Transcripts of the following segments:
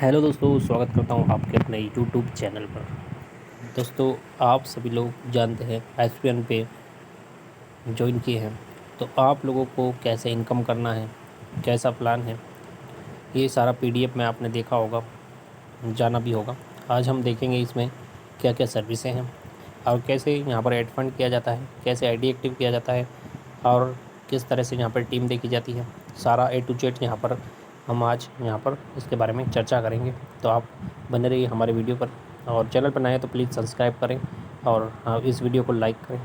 Hello दोस्तों, स्वागत करता हूँ आपके अपने यूट्यूब चैनल पर। दोस्तों, आप सभी लोग जानते हैं एसपीएन पे ज्वाइन किए हैं, तो आप लोगों को कैसे इनकम करना है, कैसा प्लान है, ये सारा पीडीएफ में आपने देखा होगा, जाना भी होगा। आज हम देखेंगे इसमें क्या क्या सर्विसें हैं और कैसे यहाँ पर ऐड फंड किया जाता है, कैसे आईडी एक्टिव किया जाता है और किस तरह से यहाँ पर टीम देखी जाती है। सारा ए टू जेड यहाँ पर हम आज यहाँ पर इसके बारे में चर्चा करेंगे। तो आप बने रहिए हमारे वीडियो पर, और चैनल पर नए हैं तो प्लीज़ सब्सक्राइब करें और इस वीडियो को लाइक करें।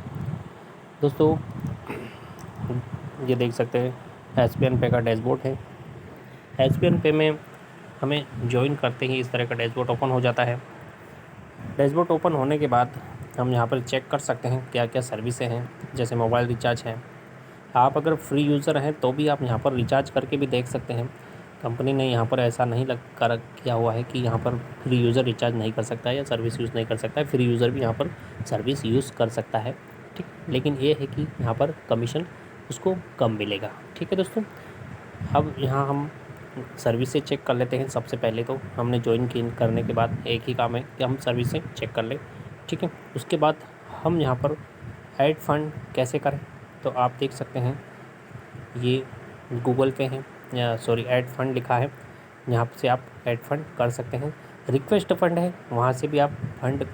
दोस्तों, ये देख सकते हैं एसपीएन पे का डैशबोर्ड है। एसपीएन पे में हमें ज्वाइन करते ही इस तरह का डैशबोर्ड ओपन हो जाता है। डैशबोर्ड ओपन होने के बाद हम यहाँ पर चेक कर सकते हैं क्या क्या सर्विसें हैं, जैसे मोबाइल रिचार्ज है। आप अगर फ्री यूज़र हैं तो भी आप यहाँ पर रिचार्ज करके भी देख सकते हैं। कंपनी ने यहाँ पर ऐसा नहीं लग कर किया हुआ है कि यहाँ पर फ्री यूज़र रिचार्ज नहीं कर सकता है या सर्विस यूज़ नहीं कर सकता है। फ्री यूज़र भी यहाँ पर सर्विस यूज़ कर सकता है, ठीक। लेकिन ये है कि यहाँ पर कमीशन उसको कम मिलेगा, ठीक है दोस्तों। अब यहाँ हम सर्विसें चेक कर लेते हैं। सबसे पहले तो हमने ज्वाइन करने के बाद एक ही काम है कि हम सर्विसें चेक कर लें, ठीक है। उसके बाद हम यहाँ पर ऐड फंड कैसे करें, तो आप देख सकते हैं ये गूगल पे है, या सॉरी ऐड फंड लिखा है, यहाँ से आप ऐड फंड कर सकते हैं। रिक्वेस्ट फंड है, वहाँ से भी आप फंड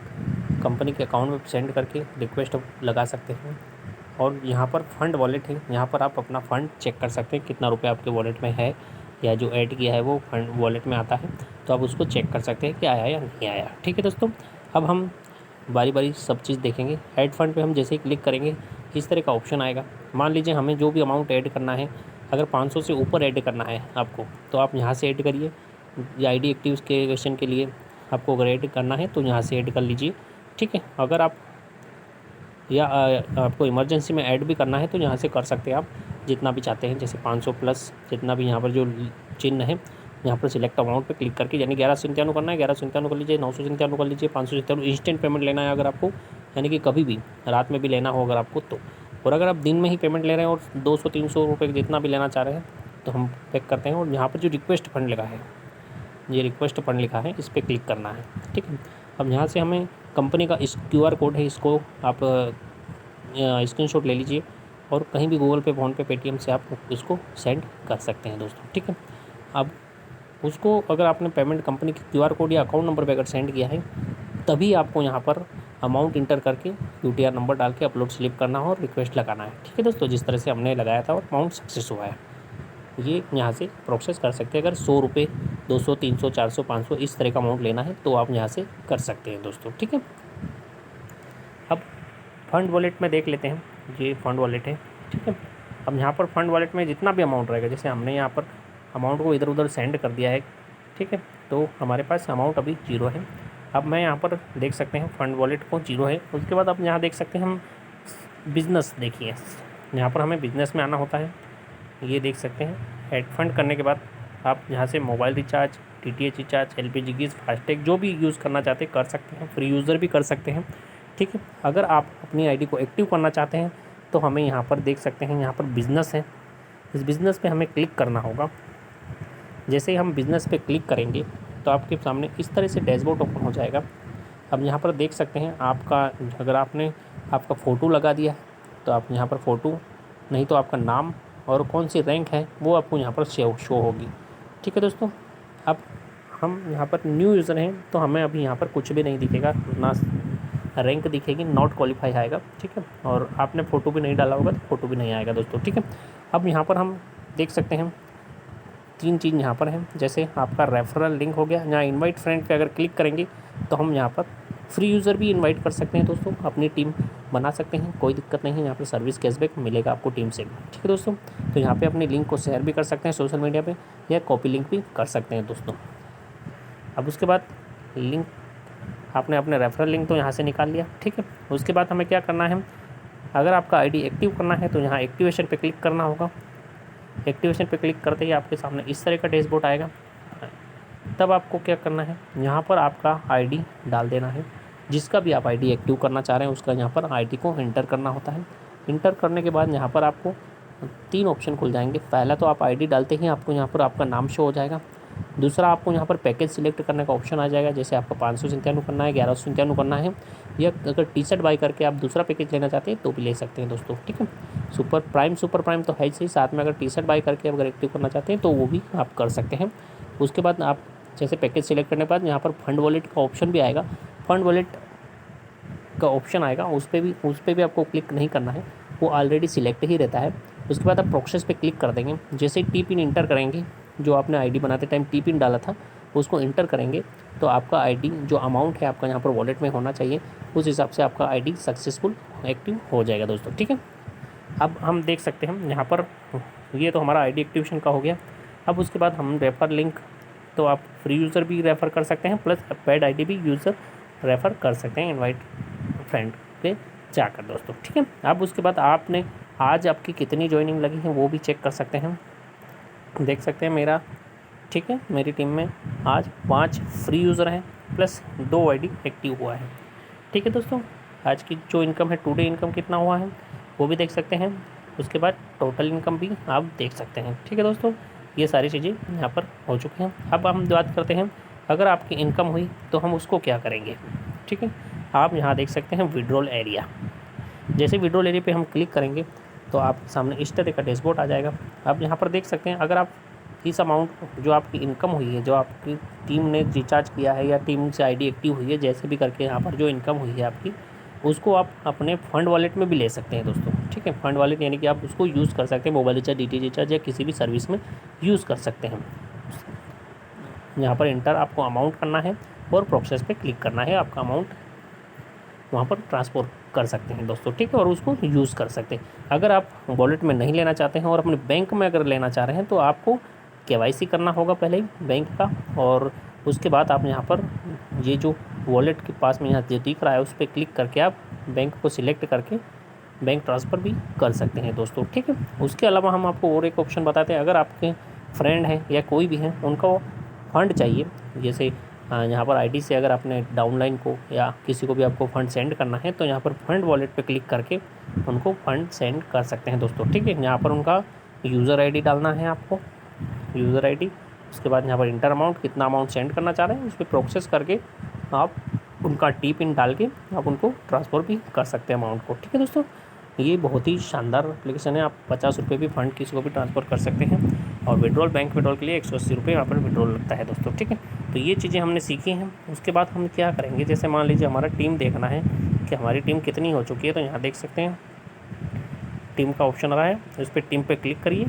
कंपनी के अकाउंट में सेंड करके रिक्वेस्ट लगा सकते हैं। और यहाँ पर फंड वॉलेट है, यहाँ पर आप अपना फ़ंड चेक कर सकते हैं कितना रुपया आपके वॉलेट में है, या जो ऐड किया है वो फंड वॉलेट में आता है, तो आप उसको चेक कर सकते हैं कि आया या नहीं आया, ठीक है दोस्तों। अब हम बारी बारी सब चीज़ देखेंगे। ऐड फंड पे हम जैसे ही क्लिक करेंगे इस तरह का ऑप्शन आएगा। मान लीजिए हमें जो भी अमाउंट ऐड करना है, अगर 500 से ऊपर ऐड करना है आपको, तो आप यहाँ से ऐड करिए। या आईडी एक्टिवेशन के लिए आपको अगर ऐड करना है तो यहाँ से ऐड कर लीजिए, ठीक है। अगर आप या आपको इमरजेंसी में ऐड भी करना है तो यहाँ से कर सकते हैं आप जितना भी चाहते हैं, जैसे 500 प्लस जितना भी यहाँ पर जो चिन्ह है, यहाँ पर सिलेक्ट अमाउंट पे क्लिक करके, यानी 1197 करना है 1197 कर लीजिए, 997 कर लीजिए, 597 इंस्टेंट पेमेंट लेना है अगर आपको, यानी कि कभी भी रात में भी लेना हो अगर आपको तो। और अगर आप दिन में ही पेमेंट ले रहे हैं और 200-300 रुपये जितना भी लेना चाह रहे हैं तो हम पैक करते हैं। और यहाँ पर जो रिक्वेस्ट फंड लिखा है, ये रिक्वेस्ट फंड लिखा है, इस पर क्लिक करना है, ठीक है। अब यहाँ से हमें कंपनी का इस QR कोड है, इसको आप स्क्रीनशॉट ले लीजिए और कहीं भी गूगल पे, फ़ोन पे, पेटीएम से आप इसको सेंड कर सकते हैं दोस्तों, ठीक है। अब उसको अगर आपने पेमेंट कंपनी के QR कोड या अकाउंट नंबर पे अगर सेंड किया है, तभी आपको यहाँ पर अमाउंट इंटर करके UTR नंबर डाल के अपलोड स्लिप करना हो और रिक्वेस्ट लगाना है, ठीक है दोस्तों। जिस तरह से हमने लगाया था और अमाउंट सक्सेस हुआ है, ये यहाँ से प्रोसेस कर सकते हैं। अगर 100 रुपये, 200, 300, 400, 500 इस तरह का अमाउंट लेना है तो आप यहाँ से कर सकते हैं दोस्तों, ठीक है। अब फंड वॉलेट में देख लेते हैं, ये फंड वॉलेट है, ठीक है। अब यहाँ पर फंड वॉलेट में जितना भी अमाउंट रहेगा, जैसे हमने यहाँ पर अमाउंट को इधर उधर सेंड कर दिया है, ठीक है, तो हमारे पास अमाउंट अभी 0 है। अब मैं यहाँ पर देख सकते हैं फंड वॉलेट को 0 है। उसके बाद अब यहाँ देख सकते हैं हम बिज़नेस, देखिए यहाँ पर हमें बिज़नेस में आना होता है, ये देख सकते हैं। ऐड फंड करने के बाद आप यहाँ से mobile recharge, DTH recharge, LPG gas, FASTag जो भी यूज़ करना चाहते हैं कर सकते हैं। फ्री यूज़र भी कर सकते हैं, ठीक है। अगर आप अपनी आईडी को एक्टिव करना चाहते हैं तो हमें यहाँ पर देख सकते हैं, यहाँ पर बिज़नेस है, इस बिज़नेस पे हमें क्लिक करना होगा। जैसे ही हम बिज़नेस पे क्लिक करेंगे तो आपके सामने इस तरह से डैशबोर्ड ओपन हो जाएगा। अब यहाँ पर देख सकते हैं आपका, अगर आपने आपका फ़ोटो लगा दिया तो आप यहाँ पर फ़ोटो, नहीं तो आपका नाम और कौन सी रैंक है वो आपको यहाँ पर शो होगी, ठीक है दोस्तों। अब हम यहाँ पर न्यू यूज़र हैं तो हमें अभी यहाँ पर कुछ भी नहीं दिखेगा, ना रैंक दिखेगी, नॉट क्वालिफाई आएगा, ठीक है। और आपने फ़ोटो भी नहीं डाला होगा तो फ़ोटो भी नहीं आएगा दोस्तों, ठीक है। अब यहाँ पर हम देख सकते हैं 3 चीज़ यहाँ पर हैं, जैसे आपका रेफरल लिंक हो गया। यहाँ इनवाइट फ्रेंड पे अगर क्लिक करेंगे तो हम यहाँ पर फ्री यूज़र भी इनवाइट कर सकते हैं दोस्तों, अपनी टीम बना सकते हैं, कोई दिक्कत नहीं है। यहाँ पर सर्विस कैशबैक मिलेगा आपको टीम से भी, ठीक है दोस्तों। तो यहाँ पे अपनी लिंक को शेयर भी कर सकते हैं सोशल मीडिया पे, या कॉपी लिंक भी कर सकते हैं दोस्तों। अब उसके बाद लिंक, आपने अपने रेफरल लिंक तो यहाँ से निकाल लिया, ठीक है। उसके बाद हमें क्या करना है, अगर आपका आईडी एक्टिव करना है तो यहाँ एक्टिवेशन पे क्लिक करना होगा। एक्टिवेशन पे क्लिक करते ही आपके सामने इस तरह का डैशबोर्ड आएगा। तब आपको क्या करना है, यहाँ पर आपका आईडी डाल देना है, जिसका भी आप आईडी एक्टिव करना चाह रहे हैं उसका यहाँ पर आईडी को इंटर करना होता है। इंटर करने के बाद यहाँ पर आपको 3 ऑप्शन खुल जाएंगे। पहला तो आप आईडी डालते ही आपको यहाँ पर आपका नाम शो हो जाएगा। दूसरा आपको यहाँ पर पैकेज सिलेक्ट करने का ऑप्शन आ जाएगा, जैसे आपका 597 करना है, 1197 करना है, या अगर टी शर्ट बाई करके आप दूसरा पैकेज लेना चाहते हैं तो भी ले सकते हैं दोस्तों, ठीक है। सुपर प्राइम तो है ही सही, साथ में अगर टी शर्ट बाई करके अगर एक्टिव करना चाहते हैं तो वो भी आप कर सकते हैं। उसके बाद आप जैसे पैकेज सिलेक्ट करने के बाद यहाँ पर फंड वॉलेट का ऑप्शन भी आएगा, फंड वॉलेट का ऑप्शन आएगा, उस पर भी आपको क्लिक नहीं करना है, वो ऑलरेडी सिलेक्ट ही रहता है। उसके बाद आप प्रोसेस पे क्लिक कर देंगे, जैसे ही टी पिन इंटर करेंगे, जो आपने आईडी बनाते टाइम टी पिन डाला था उसको इंटर करेंगे तो आपका आईडी जो अमाउंट है आपका यहाँ पर वॉलेट में होना चाहिए, उस हिसाब से आपका आईडी सक्सेसफुल एक्टिव हो जाएगा दोस्तों, ठीक है। अब हम देख सकते हैं यहाँ पर, ये तो हमारा आईडी एक्टिवेशन का हो गया। अब उसके बाद हम रेफ़र लिंक, तो आप फ्री यूज़र भी रेफ़र कर सकते हैं, प्लस पेड आईडी भी यूज़र रेफ़र कर सकते हैं इनवाइट फ्रेंड पे जाकर दोस्तों, ठीक है। अब उसके बाद आपने आज आपकी कितनी ज्वाइनिंग लगी है वो भी चेक कर सकते हैं, देख सकते हैं मेरा, ठीक है, मेरी टीम में आज 5 फ्री यूज़र हैं प्लस 2 आईडी एक्टिव हुआ है, ठीक है दोस्तों। आज की जो इनकम है, टुडे इनकम कितना हुआ है वो भी देख सकते हैं, उसके बाद टोटल इनकम भी आप देख सकते हैं, ठीक है दोस्तों। ये सारी चीज़ें यहाँ पर हो चुकी हैं। अब हम बात करते हैं, अगर आपकी इनकम हुई तो हम उसको क्या करेंगे, ठीक है। आप यहाँ देख सकते हैं विड्रॉल एरिया, जैसे विड्रॉल एरिया पे हम क्लिक करेंगे तो आप सामने इस तरह का डैशबोर्ड आ जाएगा। आप यहाँ पर देख सकते हैं, अगर आप इस अमाउंट जो आपकी इनकम हुई है, जो आपकी टीम ने रिचार्ज किया है या टीम से आईडी एक्टिव हुई है, जैसे भी करके यहाँ पर जो इनकम हुई है आपकी, उसको आप अपने फंड वॉलेट में भी ले सकते हैं दोस्तों, ठीक है। फंड वॉलेट यानी कि आप उसको यूज़ कर सकते हैं, मोबाइल रिचार्ज, डीटीएच रिचार्ज या किसी भी सर्विस में यूज़ कर सकते हैं। यहाँ पर इंटर आपको अमाउंट करना है और प्रोसेस पे क्लिक करना है, आपका अमाउंट वहाँ पर ट्रांसफर कर सकते हैं दोस्तों, ठीक है, और उसको यूज़ कर सकते हैं। अगर आप वॉलेट में नहीं लेना चाहते हैं और अपने बैंक में अगर लेना चाह रहे हैं तो आपको केवाईसी करना होगा पहले ही बैंक का, और उसके बाद आप यहाँ पर ये जो वॉलेट के पास में यहाँ जो दिख रहा है उस पर क्लिक करके आप बैंक को सिलेक्ट करके बैंक ट्रांसफ़र भी कर सकते हैं दोस्तों, ठीक है। उसके अलावा हम आपको और एक ऑप्शन बताते हैं, अगर आपके फ्रेंड हैं या कोई भी हैं उनको फंड चाहिए, जैसे यहाँ पर आईडी से अगर आपने डाउनलाइन को या किसी को भी आपको फ़ंड सेंड करना है तो यहाँ पर फंड वॉलेट पे क्लिक करके उनको फ़ंड सेंड कर सकते हैं दोस्तों, ठीक है। यहाँ पर उनका यूज़र आईडी डालना है आपको, यूज़र आईडी, उसके बाद यहाँ पर इंटर अमाउंट, कितना अमाउंट सेंड करना चाह रहे हैं उस पर प्रोसेस करके आप उनका टी पिन डाल के आप उनको ट्रांसफ़र भी कर सकते हैं अमाउंट को, ठीक है दोस्तों। ये बहुत ही शानदार एप्लीकेशन है, आप 50 रुपये भी फ़ंड किसी को भी ट्रांसफ़र कर सकते हैं, और विड्रॉल बैंक विड्रॉल के लिए 180 रुपये यहाँ पर विड्रॉल लगता है दोस्तों, ठीक है। तो ये चीज़ें हमने सीखी हैं। उसके बाद हम क्या करेंगे, जैसे मान लीजिए हमारा टीम देखना है कि हमारी टीम कितनी हो चुकी है, तो यहाँ देख सकते हैं टीम का ऑप्शन आ रहा है, उस पर टीम पर क्लिक करिए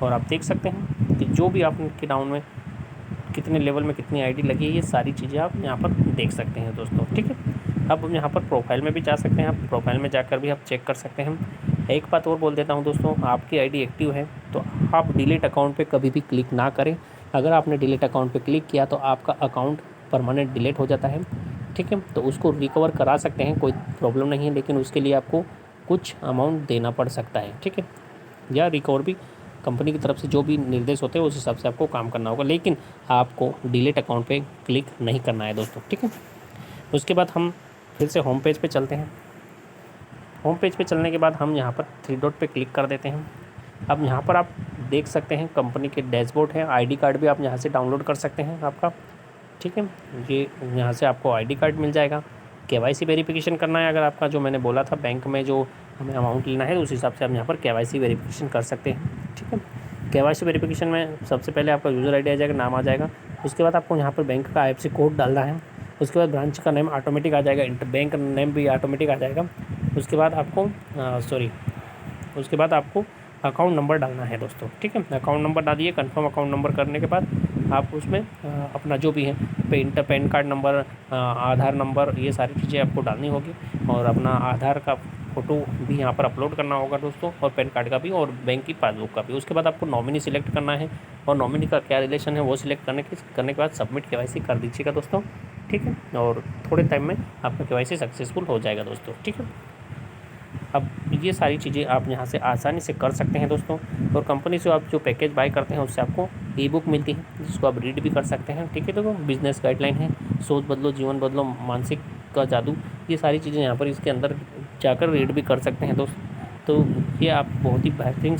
और आप देख सकते हैं कि जो भी आपके डाउन में कितने लेवल में कितनी आईडी लगी है, ये सारी चीज़ें आप यहाँ पर देख सकते हैं दोस्तों, ठीक है। अब हम यहाँ पर प्रोफाइल में भी जा सकते हैं, आप प्रोफाइल में जाकर भी आप चेक कर सकते हैं। एक बात और बोल देता हूँ दोस्तों, आपकी आईडी एक्टिव है तो आप डिलीट अकाउंट पे कभी भी क्लिक ना करें। अगर आपने डिलीट अकाउंट पे क्लिक किया तो आपका अकाउंट परमानेंट डिलीट हो जाता है, ठीक है। तो उसको रिकवर करा सकते हैं, कोई प्रॉब्लम नहीं है, लेकिन उसके लिए आपको कुछ अमाउंट देना पड़ सकता है, ठीक है, या रिकवर भी कंपनी की तरफ से जो भी निर्देश होते हैं उस हिसाब से आपको काम करना होगा, लेकिन आपको डिलीट अकाउंट पे क्लिक नहीं करना है दोस्तों, ठीक है। उसके बाद हम फिर से होम पेज पे चलते हैं। होम पेज पे चलने के बाद हम यहाँ पर 3 डॉट पे क्लिक कर देते हैं। अब यहाँ पर आप देख सकते हैं कंपनी के डैशबोर्ड है, आईडी कार्ड भी आप यहाँ से डाउनलोड कर सकते हैं आपका, ठीक है। ये यहाँ से आपको आईडी कार्ड मिल जाएगा। केवाईसी वेरिफिकेशन करना है, अगर आपका जो मैंने बोला था बैंक में जो हमें अमाउंट लेना है उस हिसाब से आप यहाँ पर केवाईसी वेरिफिकेशन कर सकते हैं, ठीक है। केवाईसी वेरिफिकेशन में सबसे पहले आपका यूज़र आईडी आ जाएगा, नाम आ जाएगा, उसके बाद आपको यहाँ पर बैंक का आईएफएससी कोड डालना है, उसके बाद ब्रांच का नेम ऑटोमेटिक आ जाएगा, बैंक नेम भी ऑटोमेटिक आ जाएगा, उसके बाद आपको उसके बाद आपको अकाउंट नंबर डालना है दोस्तों, ठीक है। अकाउंट नंबर डालिए, कंफर्म अकाउंट नंबर करने के बाद आप उसमें अपना जो भी है पैन कार्ड नंबर, आधार नंबर, ये सारी चीज़ें आपको डालनी होगी, और अपना आधार का फ़ोटो भी यहाँ पर अपलोड करना होगा दोस्तों, और पैन कार्ड का भी और बैंक की पासबुक का भी। उसके बाद आपको नॉमिनी सिलेक्ट करना है, और नॉमिनी का क्या रिलेशन है वो सिलेक्ट करने के बाद सबमिट केवाईसी कर दीजिएगा दोस्तों, ठीक है, और थोड़े टाइम में आपका केवाईसी सक्सेसफुल हो जाएगा दोस्तों, ठीक है। अब ये सारी चीज़ें आप यहाँ से आसानी से कर सकते हैं दोस्तों, और कंपनी से आप जो पैकेज बाय करते हैं उससे आपको ई बुक मिलती है जिसको आप रीड भी कर सकते हैं, ठीक है। तो बिज़नेस गाइडलाइन है, सोच बदलो जीवन बदलो, मानसिक का जादू, ये सारी चीज़ें यहाँ पर इसके अंदर जाकर रीड भी कर सकते हैं दोस्त। तो ये आप बहुत ही बेहतरीन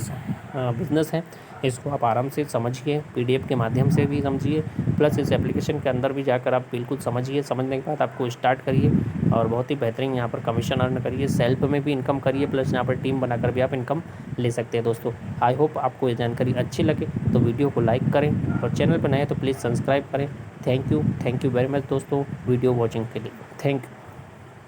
बिज़नेस है, इसको आप आराम से समझिए, पीडीएफ के माध्यम से भी समझिए, प्लस इस एप्लीकेशन के अंदर भी जाकर आप बिल्कुल समझिए। समझने के बाद आपको स्टार्ट करिए और बहुत ही बेहतरीन यहाँ पर कमीशन अर्न करिए, सेल्फ में भी इनकम करिए, प्लस यहाँ पर टीम बनाकर भी आप इनकम ले सकते हैं दोस्तों। आई होप आपको ये जानकारी अच्छी लगे तो वीडियो को लाइक करें और चैनल पर नए हैं तो प्लीज़ सब्सक्राइब करें। थैंक यू वेरी मच दोस्तों वीडियो वॉचिंग के लिए। Thank you.